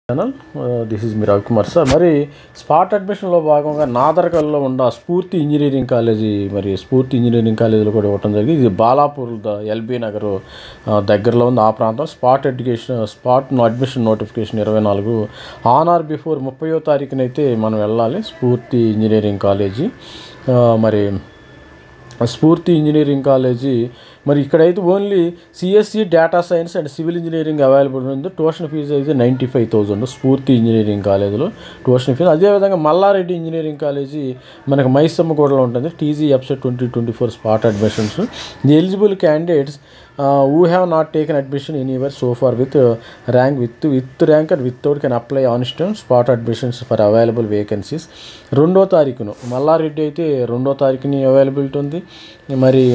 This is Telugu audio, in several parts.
Channel this is me Ravikumar sir. మరి స్పాట్ అడ్మిషన్లో భాగంగా నాదర్కల్లో ఉన్న స్ఫూర్తి ఇంజనీరింగ్ కాలేజీ, మరి స్ఫూర్తి ఇంజనీరింగ్ కాలేజీలో కూడా ఇవ్వటం జరిగింది. ఇది బాలాపూర్ ఎల్బీ నగర్ దగ్గరలో ఉంది. ఆ ప్రాంతం spot admission notification 24 on or before 30వ తారీఖునైతే మనం వెళ్ళాలి. స్ఫూర్తి ఇంజనీరింగ్ కాలేజీ, మరి స్ఫూర్తి ఇంజనీరింగ్ కాలేజీ మరి ఇక్కడైతే only CSC, data science and civil engineering available ఉంది. ట్యూషన్ ఫీజు అయితే 95,000 స్ఫూర్తి ఇంజనీరింగ్ కాలేజీలో ట్యూషన్ ఫీజు. అదేవిధంగా మల్లారెడ్డి ఇంజనీరింగ్ కాలేజీ మనకు మైసమ్మగూడలో ఉంటుంది. TG ఎఫ్సెట్ 2024 spot admissions. The eligible candidates who have not taken admission anywhere so far with rank with rank and without can apply on spot admissions for available vacancies. 2వ తారీఖును మల్లారెడ్డి అయితే 2వ తారీఖుని అవైలబిలిటీ ఉంది. మరి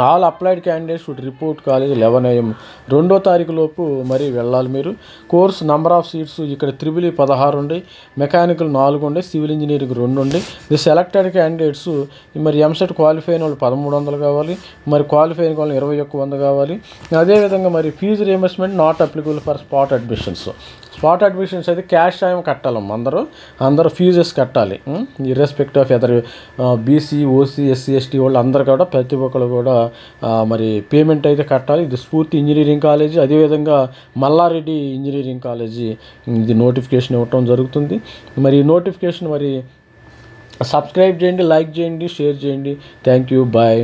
all applied candidates should report college 11 AM 2వ తారీఖు లోపు మరి వెళ్ళాలి మీరు. కోర్స్ నెంబర్ ఆఫ్ సీట్స్ ఇక్కడ త్రిబుల్ 16 ఉండి, మెకానికల్ 4 ఉండి, సివిల్ ఇంజనీరింగ్ 2 ఉండి. ది సెలెక్టెడ్ క్యాండిడేట్స్ మరి ఎంసెట్ క్వాలిఫై అయిన వాళ్ళు 1300 కావాలి, మరి క్వాలిఫై అయిన వాళ్ళు 2100 కావాలి. అదేవిధంగా మరి fee reimbursement not applicable for spot admissions. Spot admissions అయితే క్యాష్ టైం కట్టాలమ్మ. అందరూ ఫీజెస్ కట్టాలి. Irrespective of either BC, OC, SC, ST వాళ్ళు అందరూ కూడా ప్రతి ఒక్కరు కూడా మరి పేమెంట్ అయితే కట్టాలి. ఇది స్ఫూర్తి ఇంజనీరింగ్ కాలేజీ, అదేవిధంగా మల్లారెడ్డి ఇంజనీరింగ్ కాలేజీ ఇది నోటిఫికేషన్ ఇవ్వటం జరుగుతుంది. మరి ఈ నోటిఫికేషన్ మరి సబ్స్క్రైబ్ చేయండి, లైక్ చేయండి, షేర్ చేయండి. Thank you, bye.